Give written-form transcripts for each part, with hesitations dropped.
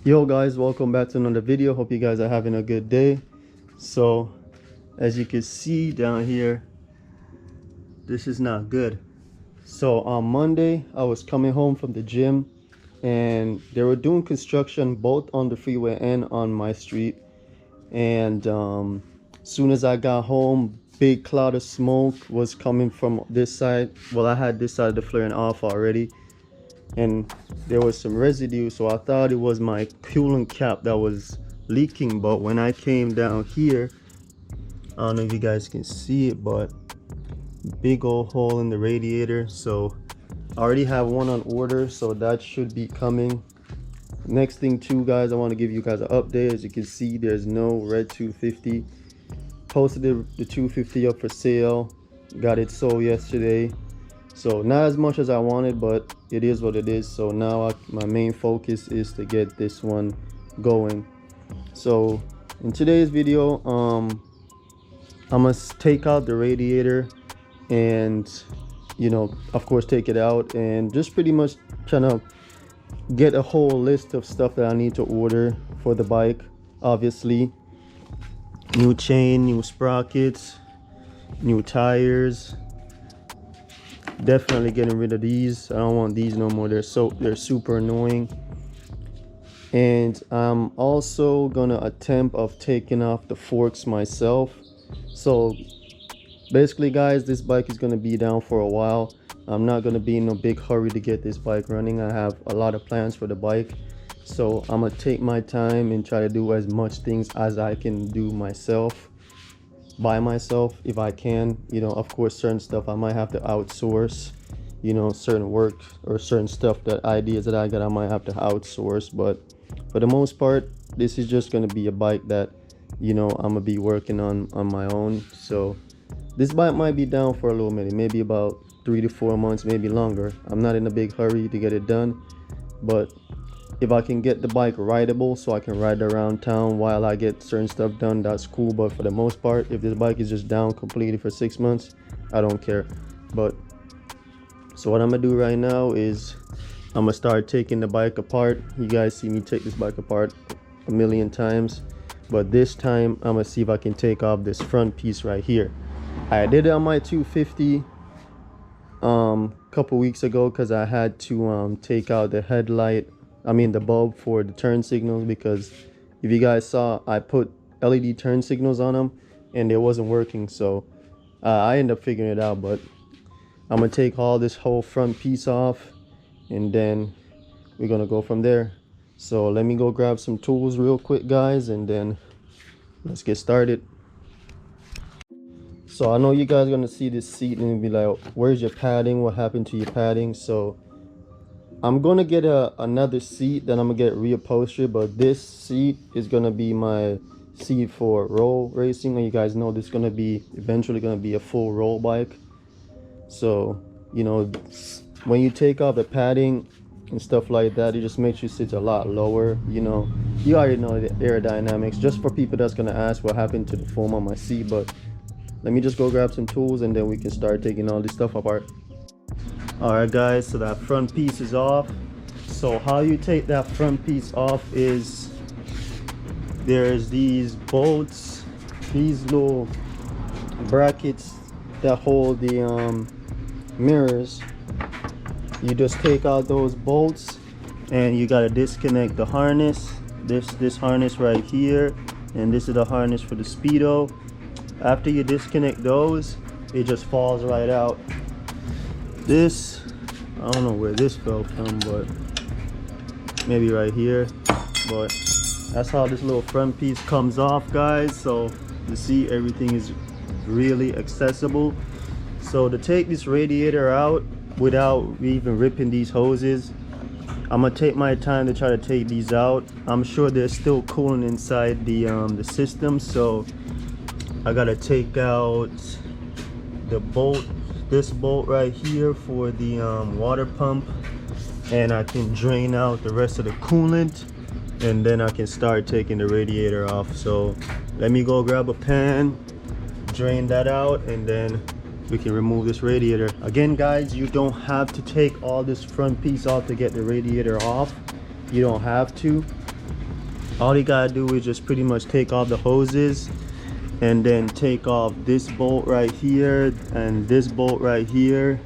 Yo guys, welcome back to another video. Hope you guys are having a good day. So as you can see down here, this is not good. So on Monday I was coming home from the gym and they were doing construction both on the freeway and on my street. And soon as I got home, big cloud of smoke was coming from this side. Well, I had this side of the flaring off already, and there was some residue, so I thought it was my coolant cap that was leaking. But when I came down here, I don't know if you guys can see it, but big old hole in the radiator. So I already have one on order, so that should be coming. Next thing too, guys, I want to give you guys an update. As you can see, there's no red 250. Posted the 250 up for sale, got it sold yesterday. So not as much as I wanted, but it is what it is. So now my main focus is to get this one going. So in today's video, I must take out the radiator and, you know, of course take it out and just pretty much trying to get a whole list of stuff that I need to order for the bike. Obviously, new chain, new sprockets, new tires. Definitely getting rid of these. I don't want these no more. They're super annoying. And I'm also gonna attempt of taking off the forks myself. So basically, guys, this bike is gonna be down for a while. I'm not gonna be in a big hurry to get this bike running. I have a lot of plans for the bike, so I'm gonna take my time and try to do as much things as I can do myself, by myself, if I can. You know, of course, certain stuff I might have to outsource, you know, certain work or certain stuff, that ideas that I got, I might have to outsource. But for the most part, this is just going to be a bike that, you know, I'm gonna be working on my own. So this bike might be down for a little minute, maybe about 3 to 4 months, maybe longer. I'm not in a big hurry to get it done, but if I can get the bike rideable so I can ride around town while I get certain stuff done, that's cool. But for the most part, if this bike is just down completely for 6 months, I don't care. But so what I'm gonna do right now is I'm gonna start taking the bike apart. You guys see me take this bike apart a million times, but this time I'm gonna see if I can take off this front piece right here. I did it on my 250 couple weeks ago because I had to take out the headlight, the bulb for the turn signals, because if you guys saw, I put LED turn signals on them and it wasn't working. So I ended up figuring it out, but I'm gonna take all this whole front piece off and then we're gonna go from there. So let me go grab some tools real quick, guys, and then let's get started. So I know you guys are gonna see this seat and be like, where's your padding? What happened to your padding? So I'm gonna get another seat, then I'm gonna get reupholstered, but this seat is gonna be my seat for roll racing. And you guys know this is gonna be eventually gonna be a full roll bike. So, you know, when you take off the padding and stuff like that, it just makes you sit a lot lower. You know, you already know the aerodynamics. Just for people that's gonna ask what happened to the foam on my seat, but let me just go grab some tools and then we can start taking all this stuff apart. Alright guys, so that front piece is off. So how you take that front piece off is there's these bolts, these little brackets that hold the mirrors. You just take out those bolts and you got to disconnect the harness, this harness right here, and this is the harness for the speedo. After you disconnect those, it just falls right out. This, I don't know where this fell from, but maybe right here. But that's how this little front piece comes off, guys. So you see, everything is really accessible. So to take this radiator out without even ripping these hoses, I'm gonna take my time to try to take these out. I'm sure there's still coolant inside the system, so I gotta take out the bolt, this bolt right here for the water pump, and I can drain out the rest of the coolant, and then I can start taking the radiator off. So let me go grab a pan, drain that out, and then we can remove this radiator. Again, guys, you don't have to take all this front piece off to get the radiator off. You don't have to. All you gotta do is just pretty much take off the hoses and then take off this bolt right here and this bolt right here,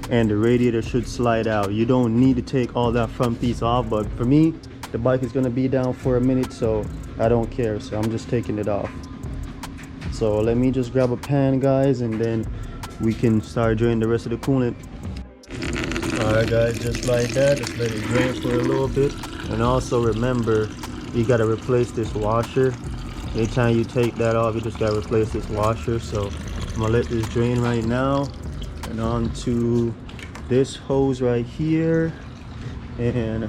and the radiator should slide out. You don't need to take all that front piece off, but for me, the bike is gonna be down for a minute, so I don't care, so I'm just taking it off. So let me just grab a pan, guys, and then we can start draining the rest of the coolant. All right, guys, just like that, just let it drain for a little bit. And also remember, you gotta replace this washer. Anytime you take that off, you just gotta replace this washer. So I'm gonna let this drain right now, and on to this hose right here and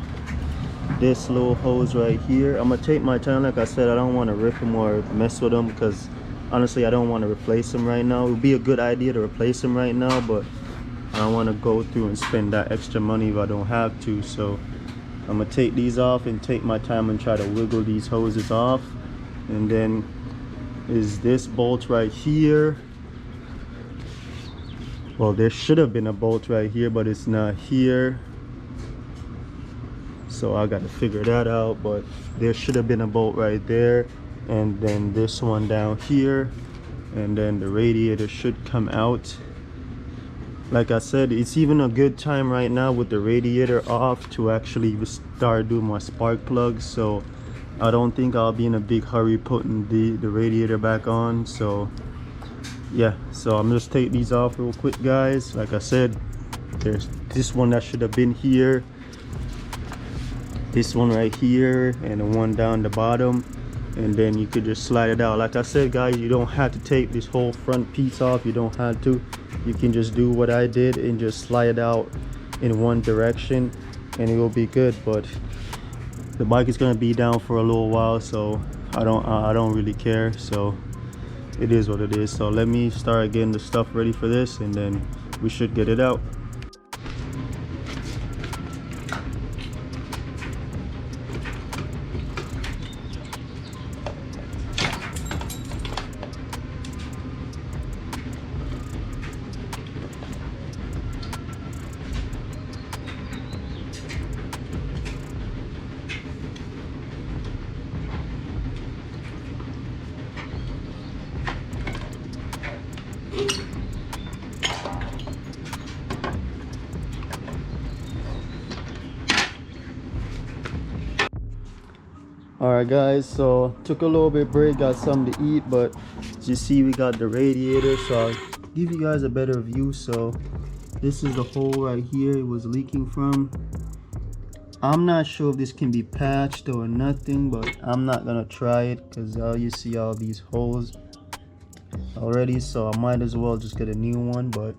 this little hose right here. I'm gonna take my time. Like I said, I don't want to rip them or mess with them because honestly I don't want to replace them right now. It would be a good idea to replace them right now, but I don't want to go through and spend that extra money if I don't have to. So I'm gonna take these off and take my time and try to wiggle these hoses off. And then is this bolt right here. Well, there should have been a bolt right here, but it's not here, so I got to figure that out. But there should have been a bolt right there, and then this one down here, and then the radiator should come out. Like I said, it's even a good time right now with the radiator off to actually start doing my spark plugs. So I don't think I'll be in a big hurry putting the radiator back on. So yeah, so I'm just take these off real quick, guys. Like I said, there's this one that should have been here, this one right here, and the one down the bottom, and then you could just slide it out. Like I said, guys, you don't have to take this whole front piece off. You don't have to. You can just do what I did and just slide it out in one direction and it will be good. But the bike is going to be down for a little while, so I don't really care. So it is what it is. So let me start getting the stuff ready for this, and then we should get it out. Alright guys, so took a little bit break, got something to eat, but as you see, we got the radiator, so I'll give you guys a better view. So this is the hole right here it was leaking from. I'm not sure if this can be patched or nothing, but I'm not gonna try it because you see all these holes already, so I might as well just get a new one. But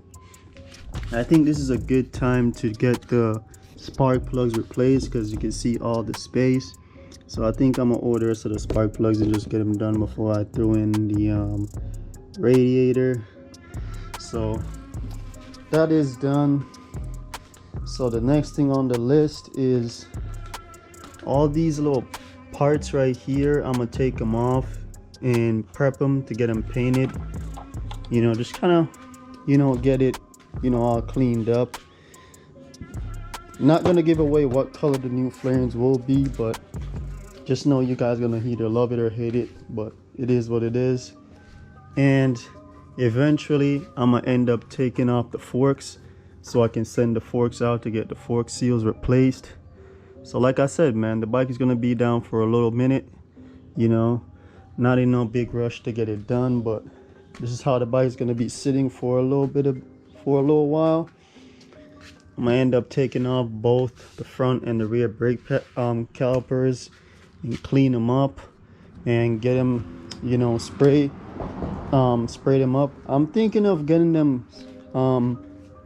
I think this is a good time to get the spark plugs replaced because you can see all the space. So I think I'm gonna order some of the spark plugs and just get them done before I throw in the radiator. So that is done. So the next thing on the list is all these little parts right here. I'm gonna take them off and prep them to get them painted. You know, just kind of, you know, get it, you know, all cleaned up. Not gonna give away what color the new flares will be, but just know you guys gonna either love it or hate it, but it is what it is. And eventually I'm gonna end up taking off the forks so I can send the forks out to get the fork seals replaced. So like I said, man, the bike is gonna be down for a little minute, you know, not in no big rush to get it done, but this is how the bike is gonna be sitting for a little while. I'm gonna end up taking off both the front and the rear brake calipers and clean them up and get them, you know, spray them up. I'm thinking of getting them, I'm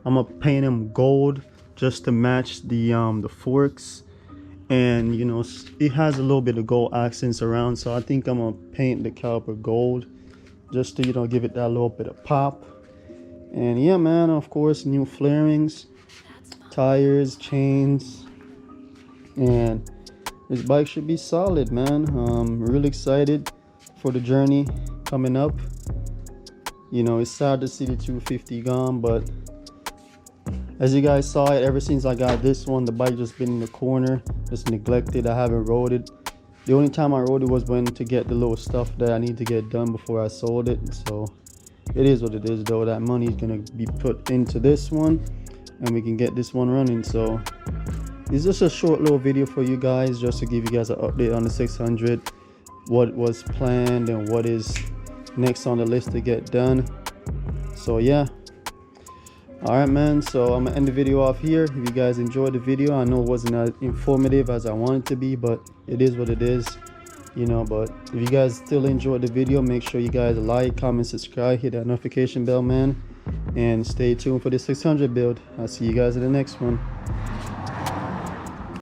gonna paint them gold just to match the forks, and you know, it has a little bit of gold accents around, so I think I'm gonna paint the caliper gold just to, you know, give it that little bit of pop. And yeah, man, of course, new flarings, tires, chains, and this bike should be solid, man. Really excited for the journey coming up. You know, it's sad to see the 250 gone, but as you guys saw it, ever since I got this one, the bike just been in the corner, just neglected. I haven't rode it. The only time I rode it was when to get the little stuff that I need to get done before I sold it. So it is what it is though. That money is gonna be put into this one and we can get this one running. So it's just a short little video for you guys, just to give you guys an update on the 600, what was planned and what is next on the list to get done. So yeah, all right man, so I'm gonna end the video off here. If you guys enjoyed the video, I know it wasn't as informative as I wanted to be, but it is what it is, you know. But if you guys still enjoyed the video, make sure you guys like, comment, subscribe, hit that notification bell, man, and stay tuned for the 600 build. I'll see you guys in the next one.